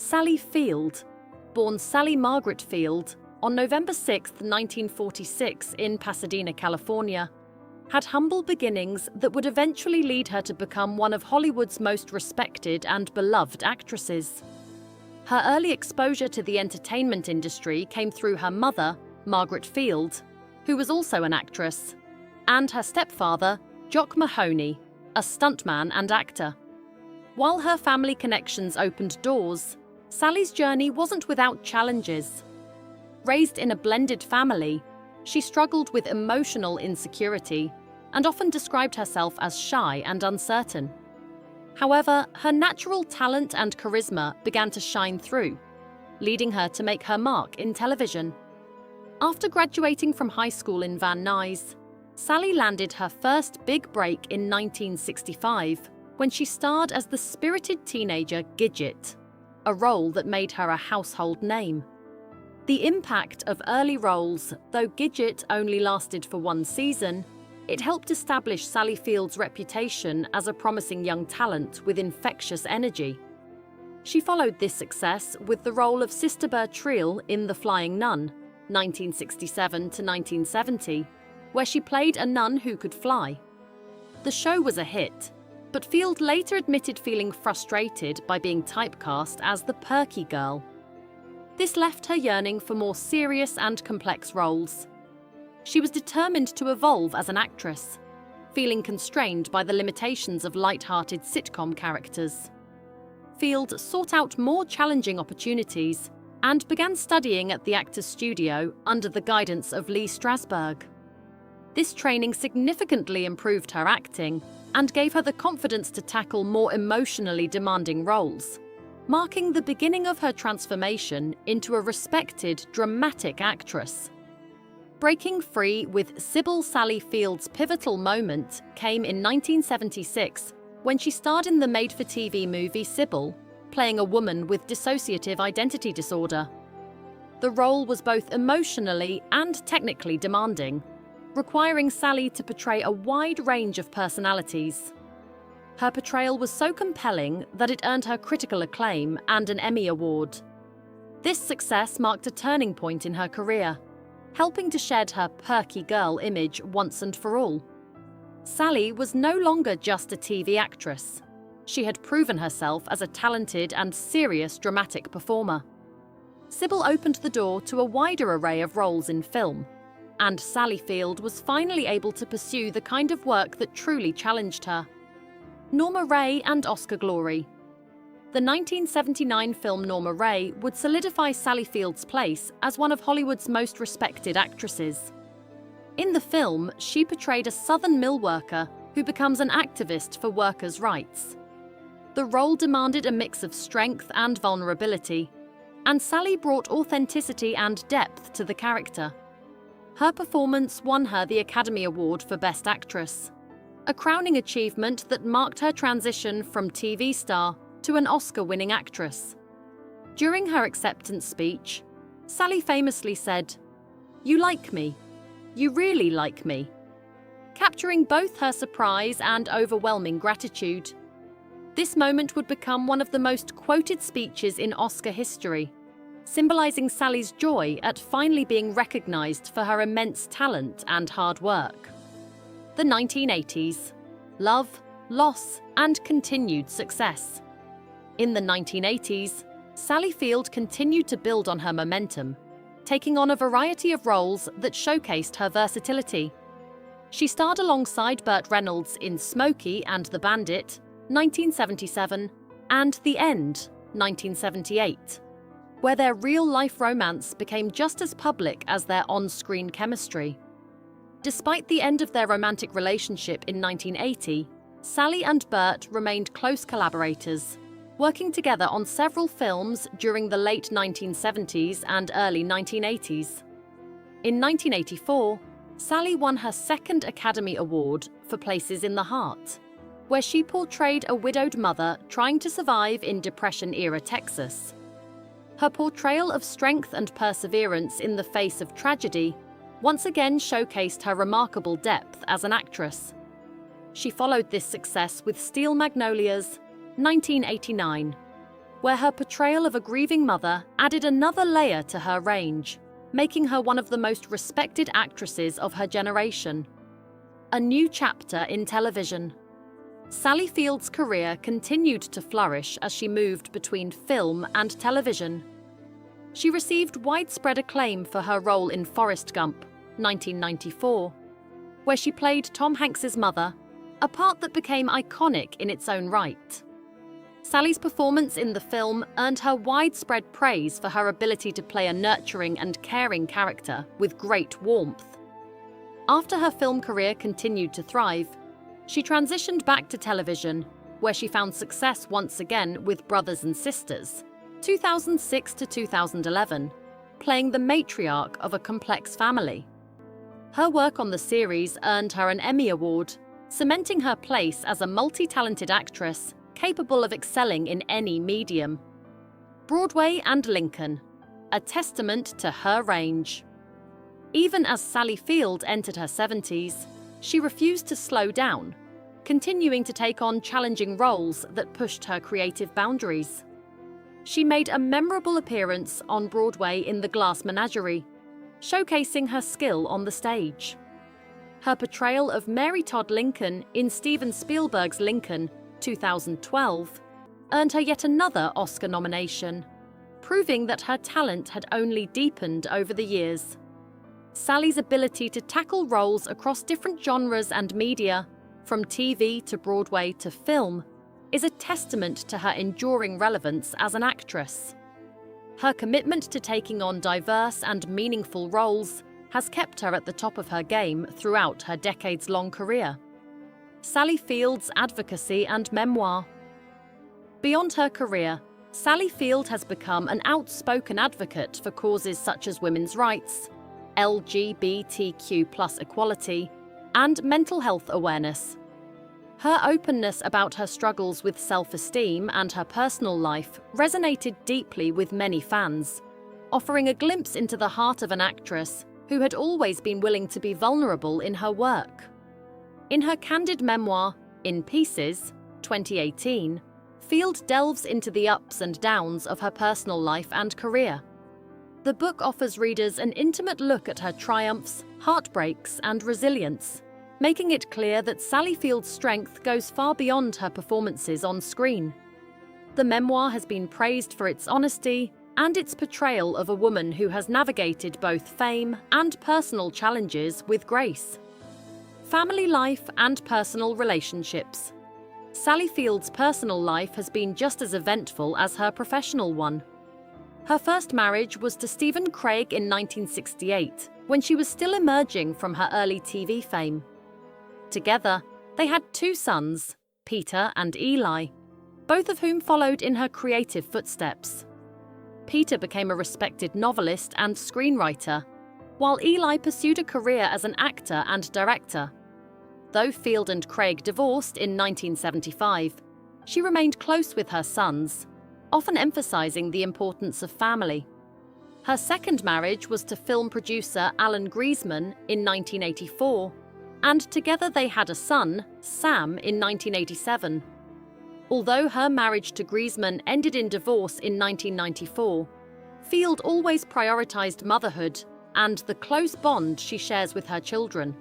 Sally Field, born Sally Margaret Field on November 6, 1946 in Pasadena, California, had humble beginnings that would eventually lead her to become one of Hollywood's most respected and beloved actresses. Her early exposure to the entertainment industry came through her mother, Margaret Field, who was also an actress, and her stepfather, Jock Mahoney, a stuntman and actor. While her family connections opened doors, Sally's journey wasn't without challenges. Raised in a blended family, she struggled with emotional insecurity and often described herself as shy and uncertain. However, her natural talent and charisma began to shine through, leading her to make her mark in television. After graduating from high school in Van Nuys, Sally landed her first big break in 1965 when she starred as the spirited teenager Gidget, a role that made her a household name. The impact of early roles, though Gidget only lasted for one season, it helped establish Sally Field's reputation as a promising young talent with infectious energy. She followed this success with the role of Sister Bertrille in The Flying Nun, 1967 to 1970, where she played a nun who could fly. The show was a hit, but Field later admitted feeling frustrated by being typecast as the perky girl. This left her yearning for more serious and complex roles. She was determined to evolve as an actress, feeling constrained by the limitations of light-hearted sitcom characters. Field sought out more challenging opportunities and began studying at the Actors Studio under the guidance of Lee Strasberg. This training significantly improved her acting and gave her the confidence to tackle more emotionally demanding roles, marking the beginning of her transformation into a respected, dramatic actress. Breaking free with Sybil Sally Field's pivotal moment came in 1976 when she starred in the made-for-TV movie Sybil, playing a woman with dissociative identity disorder. The role was both emotionally and technically demanding, requiring Sally to portray a wide range of personalities. Her portrayal was so compelling that it earned her critical acclaim and an Emmy Award. This success marked a turning point in her career, helping to shed her perky girl image once and for all. Sally was no longer just a TV actress. She had proven herself as a talented and serious dramatic performer. Sybil opened the door to a wider array of roles in film, and Sally Field was finally able to pursue the kind of work that truly challenged her. Norma Rae and Oscar glory. The 1979 film Norma Rae would solidify Sally Field's place as one of Hollywood's most respected actresses. In the film, she portrayed a Southern mill worker who becomes an activist for workers' rights. The role demanded a mix of strength and vulnerability, and Sally brought authenticity and depth to the character. Her performance won her the Academy Award for Best Actress, a crowning achievement that marked her transition from TV star to an Oscar-winning actress. During her acceptance speech, Sally famously said, "You like me. You really like me," capturing both her surprise and overwhelming gratitude. This moment would become one of the most quoted speeches in Oscar history, symbolizing Sally's joy at finally being recognized for her immense talent and hard work. The 1980s. Love, loss, and continued success. In the 1980s, Sally Field continued to build on her momentum, taking on a variety of roles that showcased her versatility. She starred alongside Burt Reynolds in Smokey and the Bandit, 1977, and The End, 1978, where their real-life romance became just as public as their on-screen chemistry. Despite the end of their romantic relationship in 1980, Sally and Burt remained close collaborators, working together on several films during the late 1970s and early 1980s. In 1984, Sally won her second Academy Award for Places in the Heart, where she portrayed a widowed mother trying to survive in Depression-era Texas. Her portrayal of strength and perseverance in the face of tragedy once again showcased her remarkable depth as an actress. She followed this success with Steel Magnolias, 1989, where her portrayal of a grieving mother added another layer to her range, making her one of the most respected actresses of her generation. A new chapter in television. Sally Field's career continued to flourish as she moved between film and television. She received widespread acclaim for her role in Forrest Gump, 1994, where she played Tom Hanks's mother, a part that became iconic in its own right. Sally's performance in the film earned her widespread praise for her ability to play a nurturing and caring character with great warmth. After her film career continued to thrive, she transitioned back to television, where she found success once again with Brothers and Sisters, 2006 to 2011, playing the matriarch of a complex family. Her work on the series earned her an Emmy Award, cementing her place as a multi-talented actress capable of excelling in any medium. Broadway and Lincoln, a testament to her range. Even as Sally Field entered her 70s, she refused to slow down, continuing to take on challenging roles that pushed her creative boundaries. She made a memorable appearance on Broadway in The Glass Menagerie, showcasing her skill on the stage. Her portrayal of Mary Todd Lincoln in Steven Spielberg's Lincoln, 2012, earned her yet another Oscar nomination, proving that her talent had only deepened over the years. Sally's ability to tackle roles across different genres and media, from TV to Broadway to film, is a testament to her enduring relevance as an actress. Her commitment to taking on diverse and meaningful roles has kept her at the top of her game throughout her decades-long career. Sally Field's advocacy and memoir. Beyond her career, Sally Field has become an outspoken advocate for causes such as women's rights, LGBTQ+ equality, and mental health awareness. Her openness about her struggles with self-esteem and her personal life resonated deeply with many fans, offering a glimpse into the heart of an actress who had always been willing to be vulnerable in her work. In her candid memoir, In Pieces, 2018, Field delves into the ups and downs of her personal life and career. The book offers readers an intimate look at her triumphs, heartbreaks, and resilience, making it clear that Sally Field's strength goes far beyond her performances on screen. The memoir has been praised for its honesty and its portrayal of a woman who has navigated both fame and personal challenges with grace. Family life and personal relationships. Sally Field's personal life has been just as eventful as her professional one. Her first marriage was to Stephen Craig in 1968, when she was still emerging from her early TV fame. Together, they had 2 sons, Peter and Eli, both of whom followed in her creative footsteps. Peter became a respected novelist and screenwriter, while Eli pursued a career as an actor and director. Though Field and Craig divorced in 1975, she remained close with her sons, often emphasizing the importance of family. Her second marriage was to film producer Alan Griezmann in 1984, and together they had a son, Sam, in 1987. Although her marriage to Griezmann ended in divorce in 1994, Field always prioritized motherhood and the close bond she shares with her children.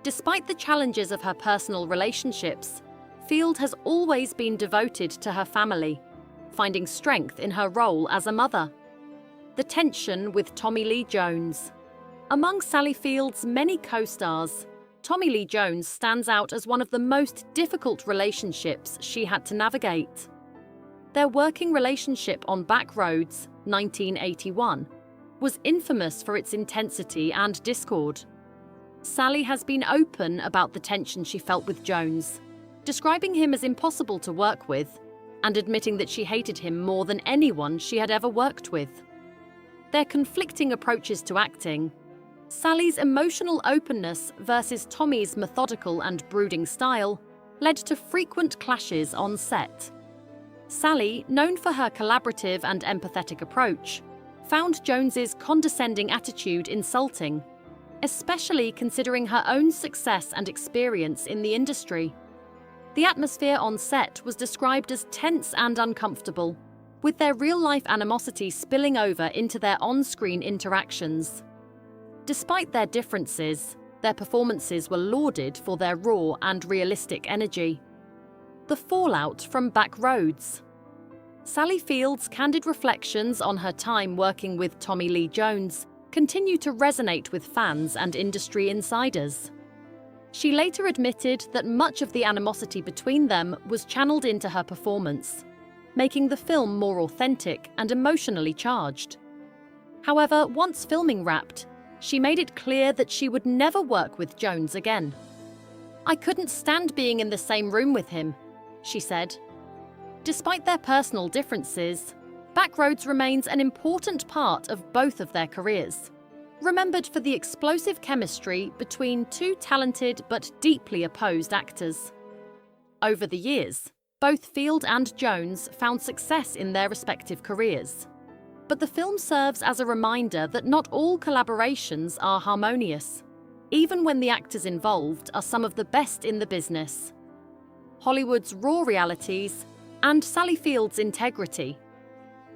Despite the challenges of her personal relationships, Field has always been devoted to her family, finding strength in her role as a mother. The tension with Tommy Lee Jones. Among Sally Field's many co-stars, Tommy Lee Jones stands out as one of the most difficult relationships she had to navigate. Their working relationship on Back Roads, 1981, was infamous for its intensity and discord. Sally has been open about the tension she felt with Jones, describing him as impossible to work with and admitting that she hated him more than anyone she had ever worked with. Their conflicting approaches to acting, Sally's emotional openness versus Tommy's methodical and brooding style, led to frequent clashes on set. Sally, known for her collaborative and empathetic approach, found Jones's condescending attitude insulting, especially considering her own success and experience in the industry. The atmosphere on set was described as tense and uncomfortable, with their real-life animosity spilling over into their on-screen interactions. Despite their differences, their performances were lauded for their raw and realistic energy. The fallout from Back Roads. Sally Field's candid reflections on her time working with Tommy Lee Jones continue to resonate with fans and industry insiders. She later admitted that much of the animosity between them was channeled into her performance, making the film more authentic and emotionally charged. However, once filming wrapped, she made it clear that she would never work with Jones again. "I couldn't stand being in the same room with him," she said. Despite their personal differences, Back Roads remains an important part of both of their careers, remembered for the explosive chemistry between two talented but deeply opposed actors. Over the years, both Field and Jones found success in their respective careers. But the film serves as a reminder that not all collaborations are harmonious, even when the actors involved are some of the best in the business. Hollywood's raw realities and Sally Field's integrity.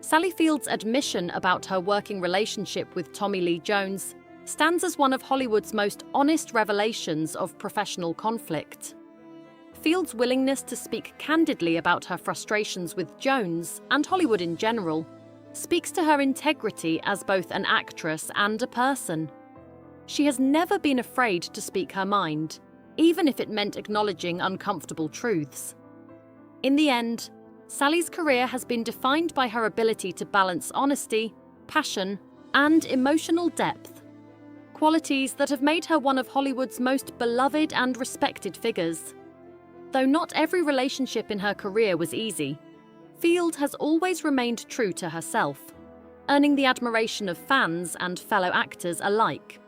Sally Field's admission about her working relationship with Tommy Lee Jones stands as one of Hollywood's most honest revelations of professional conflict. Field's willingness to speak candidly about her frustrations with Jones and Hollywood in general speaks to her integrity as both an actress and a person. She has never been afraid to speak her mind, even if it meant acknowledging uncomfortable truths. In the end, Sally's career has been defined by her ability to balance honesty, passion, and emotional depth, qualities that have made her one of Hollywood's most beloved and respected figures. Though not every relationship in her career was easy, Field has always remained true to herself, earning the admiration of fans and fellow actors alike.